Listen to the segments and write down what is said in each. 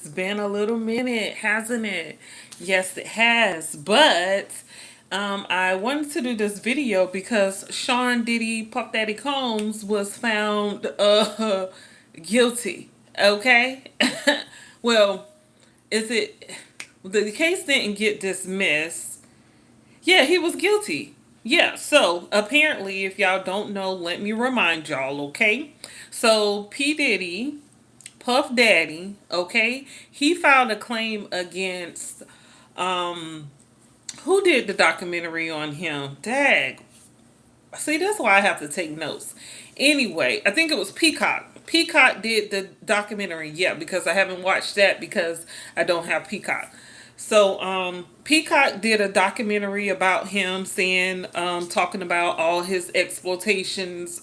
It's been a little minute, hasn't it? Yes, it has. But I wanted to do this video because Sean Diddy Puff Daddy Combs was found guilty. Okay? Well, is it the case didn't get dismissed? Yeah, he was guilty. Yeah, so apparently, if y'all don't know, let me remind y'all, okay? So, P. Diddy, Puff Daddy, okay, he filed a claim against, who did the documentary on him? Dag. See, that's why I have to take notes. Anyway, I think it was Peacock. Peacock did the documentary, yeah, because I haven't watched that because I don't have Peacock. So, Peacock did a documentary about him, saying, talking about all his exploitations,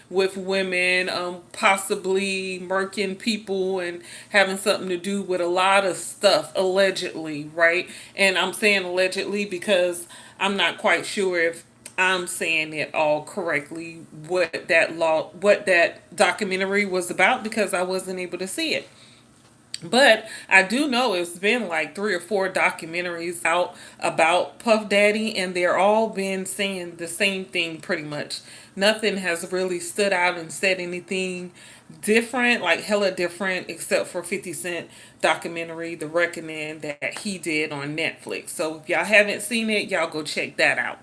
with women, possibly murking people and having something to do with a lot of stuff, allegedly, right? And I'm saying allegedly because I'm not quite sure if I'm saying it all correctly, what that documentary was about, because I wasn't able to see it. But I do know it's been like 3 or 4 documentaries out about Puff Daddy, and they're all been saying the same thing pretty much. Nothing has really stood out and said anything different, like hella different, except for 50 Cent documentary, The Reckoning, that he did on Netflix. So if y'all haven't seen it, y'all go check that out.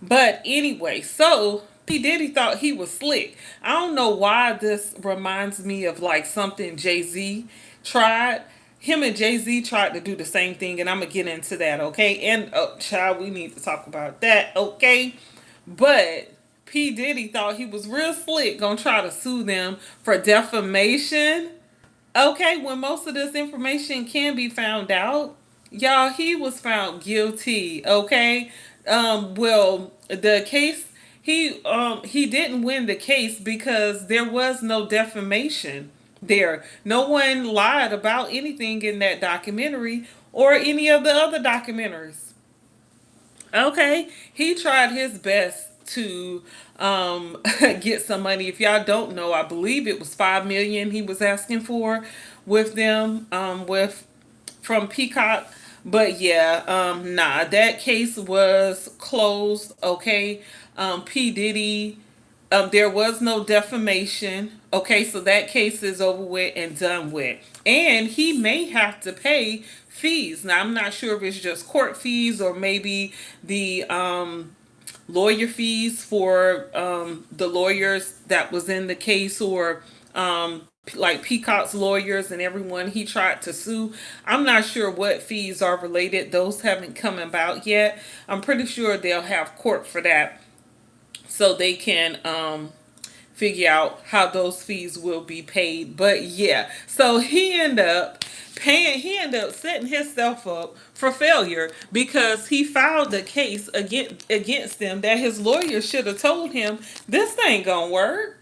But anyway, so P. Diddy thought he was slick. I don't know why this reminds me of like something Jay-Z tried. Him and Jay-Z tried to do the same thing, and I'm going to get into that, okay? And, oh, child, we need to talk about that, okay? But P. Diddy thought he was real slick, gonna try to sue them for defamation. Okay, when most of this information can be found out, y'all, he was found guilty. Okay, well, the case, he didn't win the case because there was no defamation there. No one lied about anything in that documentary or any of the other documentaries. Okay, he tried his best to get some money. If y'all don't know, I believe it was 5 million he was asking for with them, with from Peacock. But yeah, nah, that case was closed. Okay, P Diddy, there was no defamation. Okay, so that case is over with and done with. And he may have to pay fees. Now, I'm not sure if it's just court fees or maybe the lawyer fees for the lawyers that was in the case, or like Peacock's lawyers and everyone he tried to sue. I'm not sure what fees are related. Those haven't come about yet. I'm pretty sure they'll have court for that, so they can figure out how those fees will be paid. But yeah, so he ended up setting himself up for failure because he filed a case against them that his lawyer should have told him, this ain't gonna work.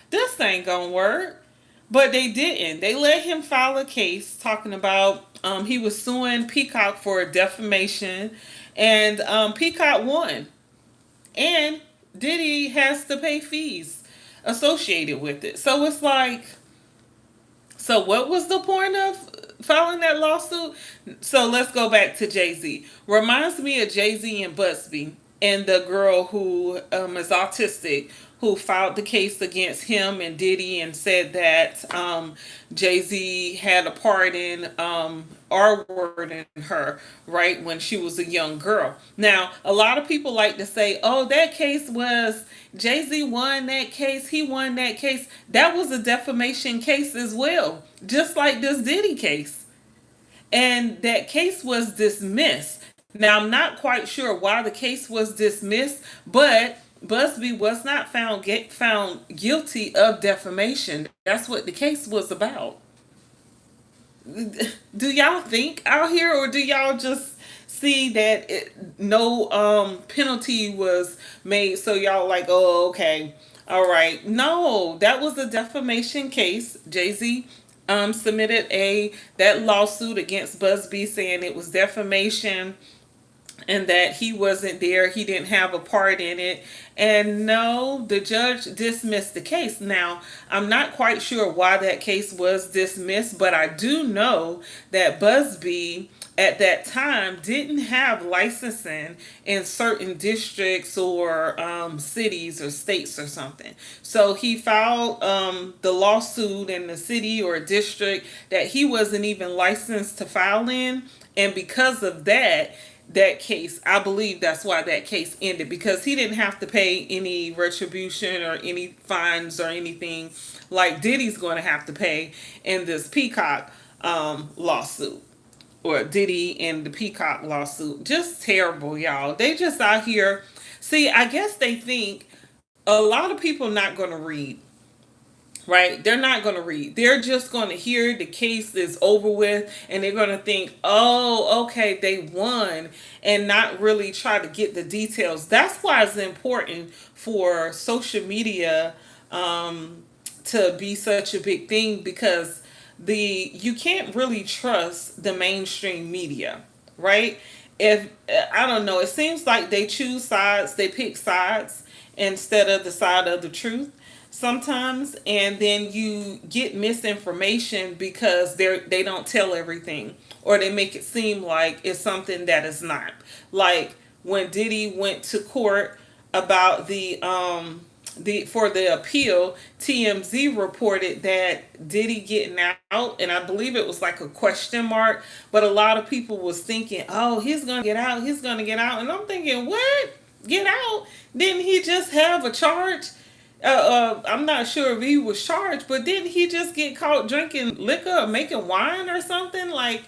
This ain't gonna work. But they didn't. They let him file a case talking about, he was suing Peacock for defamation, and Peacock won. And Diddy has to pay fees associated with it. So it's like, so what was the point of filing that lawsuit? So let's go back to Jay-Z. Reminds me of Jay-Z and Busby and the girl who is autistic, who filed the case against him and Diddy and said that Jay-Z had a part in R-word in her, right, when she was a young girl. Now, a lot of people like to say, oh, that case was, Jay-Z won that case, he won that case. That was a defamation case as well, just like this Diddy case. And that case was dismissed. Now, I'm not quite sure why the case was dismissed, but Busby was not found guilty of defamation. That's what the case was about. Do y'all think out here, or do y'all just see that no penalty was made, so y'all like, oh, okay, all right? No, that was a defamation case. Jay-Z submitted a that lawsuit against Busby, saying it was defamation, and that he wasn't there, he didn't have a part in it. And no, the judge dismissed the case. Now, I'm not quite sure why that case was dismissed, but I do know that Busby at that time didn't have licensing in certain districts or cities or states or something. So he filed the lawsuit in the city or district that he wasn't even licensed to file in. And because of that, that case, I believe that's why that case ended, because he didn't have to pay any retribution or any fines or anything like Diddy's going to have to pay in this Peacock lawsuit, or Diddy and the Peacock lawsuit. Just terrible, y'all. They just out here. See, I guess they think a lot of people not going to read, right? They're not going to read. They're just going to hear the case is over with, and they're going to think, oh, okay, they won, and not really try to get the details. That's why it's important for social media to be such a big thing, because you can't really trust the mainstream media, right? If I don't know, it seems like they choose sides, they pick sides instead of the side of the truth sometimes, and then you get misinformation because they don't tell everything, or they make it seem like it's something that is not. Like when Diddy went to court about the for the appeal, TMZ reported that Diddy getting out, and I believe it was like a question mark, but a lot of people was thinking, oh, he's gonna get out, he's gonna get out, and I'm thinking, what? Get out? Didn't he just have a charge? I'm not sure if he was charged, but didn't he just get caught drinking liquor or making wine or something? Like,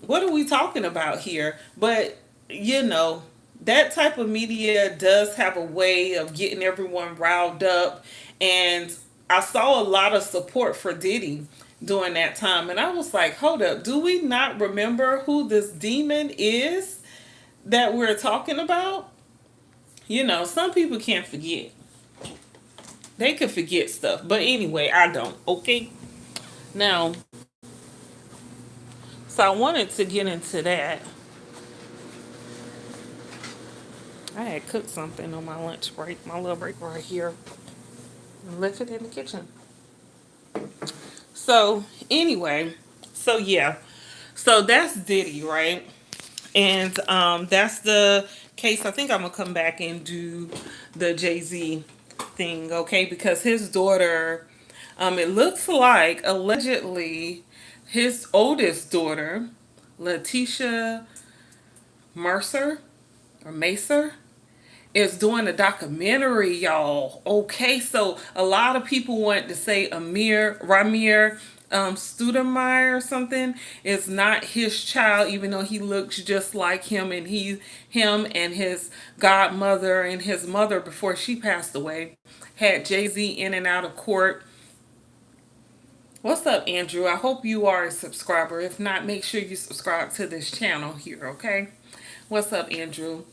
what are we talking about here? But you know, that type of media does have a way of getting everyone riled up, and I saw a lot of support for Diddy during that time, and I was like, hold up, do we not remember who this demon is that we're talking about? You know, some people can't forget. They could forget stuff, but anyway, I don't. Okay, now, so I wanted to get into that. I had cooked something on my lunch break, my little break right here, and left it in the kitchen. So anyway, so yeah, so that's Diddy, right? And that's the case. I think I'm gonna come back and do the Jay-Z thing, okay? Because his daughter, it looks like allegedly his oldest daughter, Letitia Mercer or Macer, is doing a documentary, y'all. Okay, so a lot of people want to say Ramir Studemeyer or something is not his child, even though he looks just like him, and him and his godmother and his mother before she passed away had Jay-Z in and out of court. What's up, Andrew? I hope you are a subscriber. If not, make sure you subscribe to this channel here, okay? What's up, Andrew?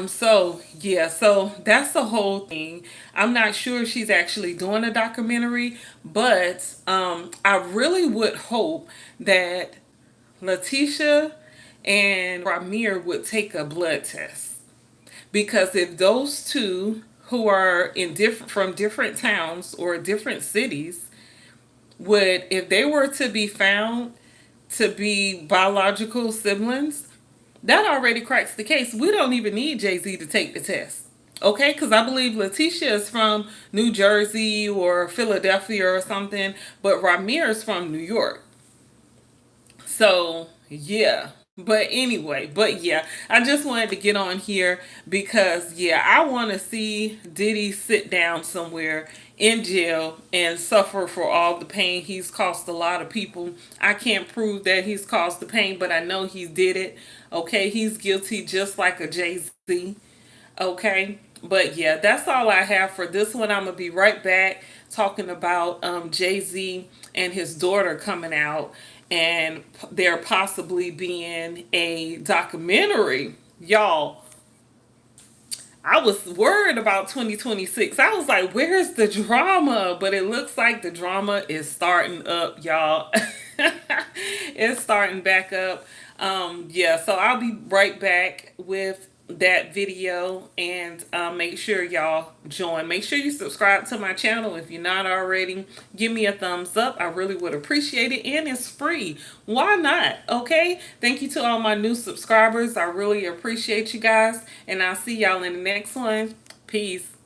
So yeah, so that's the whole thing. I'm not sure if she's actually doing a documentary, but I really would hope that Letitia and Ramir would take a blood test, because if those two who are in different from different towns or different cities would, if they were to be found to be biological siblings, that already cracks the case. We don't even need Jay-Z to take the test. Okay, because I believe Letitia is from New Jersey or Philadelphia or something, but Ramir is from New York. So, yeah. But anyway, but yeah, I just wanted to get on here because, yeah, I want to see Diddy sit down somewhere in jail and suffer for all the pain he's caused a lot of people. I can't prove that he's caused the pain, but I know he did it. Okay, he's guilty just like a Jay-Z. Okay, but yeah, that's all I have for this one. I'm gonna be right back talking about Jay-Z and his daughter coming out, and there possibly being a documentary. Y'all, I was worried about 2026. I was like, where's the drama? But it looks like the drama is starting up, y'all. It's starting back up. Yeah, so I'll be right back with that video, and make sure y'all join. Make sure you subscribe to my channel if you're not already. Give me a thumbs up. I really would appreciate it, and it's free. Why not? Okay. Thank you to all my new subscribers. I really appreciate you guys, and I'll see y'all in the next one. Peace.